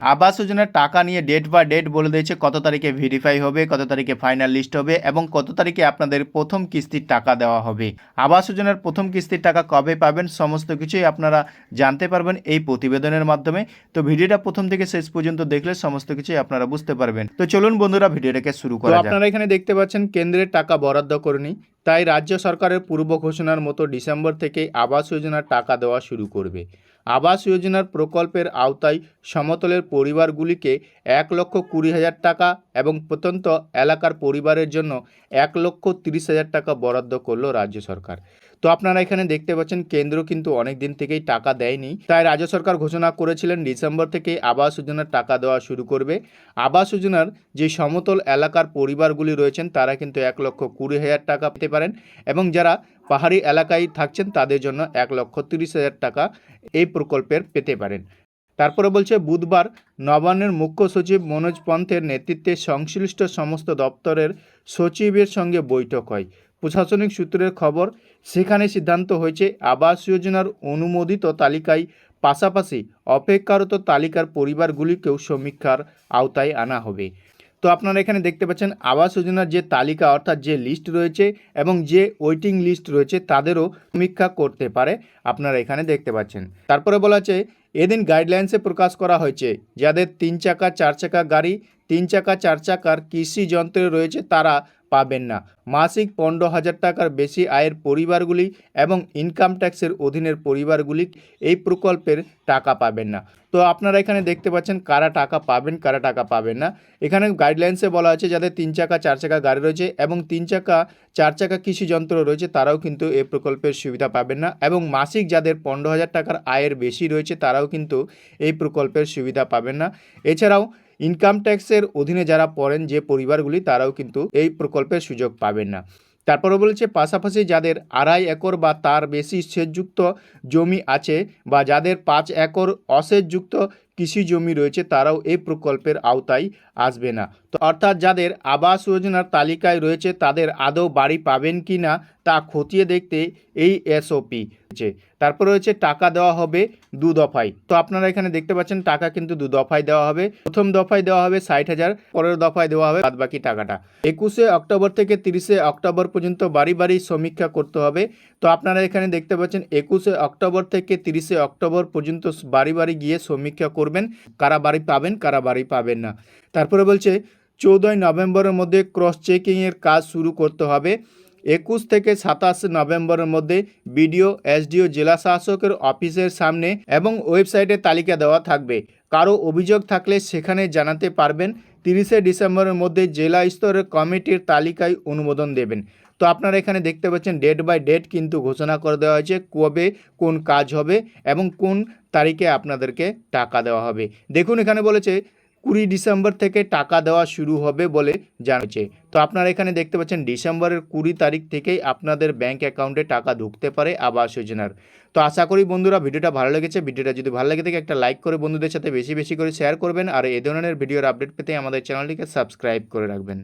আবাস যোজনার টাকা নিয়ে ডেট বাই ডেট বলে দিয়েছে, কত তারিখে ভেরিফাই হবে, কত তারিখে ফাইনাল লিস্ট হবে এবং কত তারিখে আপনাদের প্রথম কিস্তির টাকা দেওয়া হবে। আবাস যোজনার প্রথম কিস্তির টাকা কবে পাবেন সমস্ত কিছুই আপনারা জানতে পারবেন এই প্রতিবেদনের মাধ্যমে। তো ভিডিওটা প্রথম থেকে শেষ পর্যন্ত দেখলে সমস্ত কিছুই আপনারা বুঝতে পারবেন। তো চলুন বন্ধুরা ভিডিওটাকে শুরু করা যাক। আপনারা এখানে দেখতে পাচ্ছেন কেন্দ্রের টাকা বরাদ্দ করেনি, তাই রাজ্য সরকারের পূর্ব ঘোষণার মতো ডিসেম্বর থেকে আবাস যোজনার টাকা দেওয়া শুরু করবে। আবাস যোজনার প্রকল্পের আওতায় সমতলের পরিবারগুলিকে 1,20,000 টাকা এবং প্রত্যন্ত এলাকার পরিবারের জন্য 1,30,000 টাকা বরাদ্দ করলো রাজ্য সরকার। তো আপনারা এখানে দেখতে পাচ্ছেন কেন্দ্র কিন্তু অনেক দিন থেকেই টাকা দেয়নি, তাই রাজ্য সরকার ঘোষণা করেছিলেন ডিসেম্বর থেকে আবাস যোজনার টাকা দেওয়া শুরু করবে। আবাস যোজনার যে সমতল এলাকার পরিবারগুলি রয়েছেন তারা কিন্তু 1,20,000 টাকা পেতে পারেন এবং যারা পাহাড়ি এলাকায় থাকছেন তাদের জন্য 1,30,000 টাকা এই প্রকল্পের পেতে পারেন। তারপরে বলছে বুধবার নবান্নের মুখ্য সচিব মনোজ পন্থের নেতৃত্বে সংশ্লিষ্ট সমস্ত দপ্তরের সচিবের সঙ্গে বৈঠক হয়। প্রশাসনিক সূত্রের খবর, সেখানে সিদ্ধান্ত হয়েছে আবাস যোজনার অনুমোদিত তালিকায় পাশাপাশি অপেক্ষারত তালিকার পরিবারগুলিকেও সমীক্ষার আওতায় আনা হবে। তো আপনারা এখানে দেখতে পাচ্ছেন আবাস যোজনার যে তালিকা অর্থাৎ যে লিস্ট রয়েছে এবং যে ওয়েটিং লিস্ট রয়েছে তাদেরও সমীক্ষা করতে পারে, আপনারা এখানে দেখতে পাচ্ছেন। তারপরে বলা আছে এদিন গাইডলাইন্সে প্রকাশ করা হয়েছে যাদের 3 চাকা 4 চাকা গাড়ি, 3 চাকা 4 চাকার কৃষি যন্ত্র রয়েছে তারা পাবেন না। মাসিক 15,000 টাকার বেশি আয়ের পরিবারগুলি এবং ইনকাম ট্যাক্সের অধীনের পরিবারগুলি এই প্রকল্পের টাকা পাবেন না। তো আপনারা এখানে দেখতে পাচ্ছেন কারা টাকা পাবেন কারা টাকা পাবেন না। এখানে গাইডলাইন্সে বলা হয়েছে যাদের 3 চাকা 4 চাকা গাড়ি রয়েছে এবং 3 চাকা 4 চাকা কৃষি যন্ত্র রয়েছে তারাও কিন্তু এই প্রকল্পের সুবিধা পাবেন না এবং মাসিক যাদের 15,000 টাকার আয়ের বেশি রয়েছে তারাও কিন্তু এই প্রকল্পের সুবিধা পাবেন না। এছাড়াও ইনকাম ট্যাক্সের অধীনে যারা পড়েন যে পরিবারগুলি তারাও কিন্তু এই প্রকল্পের সুযোগ পাবেন না। তারপরে বলেছে পাশাপাশি যাদের 2.5 একর বা তার বেশি সেচযুক্ত জমি আছে বা যাদের 5 একর অসেচযুক্ত কৃষি জমি রয়েছে তারাও এই প্রকল্পের আওতায় আসবে না। তো অর্থাৎ যাদের আবাস যোজনার তালিকায় রয়েছে তাদের আদৌ বাড়ি পাবেন কি না তা খতিয়ে দেখতে এই এসওপি। তারপর রয়েছে টাকা দেওয়া হবে 2 দফায়। তো আপনারা এখানে দেখতে পাচ্ছেন টাকা কিন্তু 2 দফায় দেওয়া হবে। প্রথম দফায় দেওয়া হবে 60,000, পরের দফায় দেওয়া হবে বাদবাকি টাকাটা। 21শে অক্টোবর থেকে 30শে অক্টোবর পর্যন্ত বাড়ি বাড়ি সমীক্ষা করতে হবে। তো আপনারা এখানে দেখতে পাচ্ছেন 21শে অক্টোবর থেকে 30শে অক্টোবর পর্যন্ত বাড়ি বাড়ি গিয়ে সমীক্ষা করবেন কারা বাড়ি পাবেন কারা বাড়ি পাবেন না। তারপরে বলছে 14ই নভেম্বরের মধ্যে ক্রস চেকিংয়ের কাজ শুরু করতে হবে। 21 থেকে 27 নভেম্বরের মধ্যে বিডিও এসডিও জেলা শাসকের অফিসের সামনে এবং ওয়েবসাইটে তালিকা দেওয়া থাকবে। কারো অভিযোগ থাকলে সেখানে জানাতে পারবেন। 30শে ডিসেম্বরের মধ্যে জেলা স্তরের কমিটির তালিকায় অনুমোদন দেবেন। তো আপনারা এখানে দেখতে পাচ্ছেন ডেট বাই ডেট কিন্তু ঘোষণা করে দেওয়া হয়েছে কবে কোন কাজ হবে এবং কোন তারিখে আপনাদেরকে টাকা দেওয়া হবে। দেখুন এখানে বলেছে 20 ডিসেম্বর থেকে টাকা দেওয়া শুরু হবে বলে জানাচ্ছে। তো আপনারা এখানে দেখতে পাচ্ছেন ডিসেম্বরের 20 তারিখ থেকেই আপনাদের ব্যাংক অ্যাকাউন্টে টাকা ঢুকতে পারে আবাস যোজনার। তো আশা করি বন্ধুরা ভিডিওটা ভালো লেগেছে। ভিডিওটা যদি ভালো লেগে থাকে একটা লাইক করে বন্ধুদের সাথে বেশি বেশি করে শেয়ার করবেন আর এই ধরনের ভিডিওর আপডেট পেতে আমাদের চ্যানেলটিকে সাবস্ক্রাইব করে রাখবেন।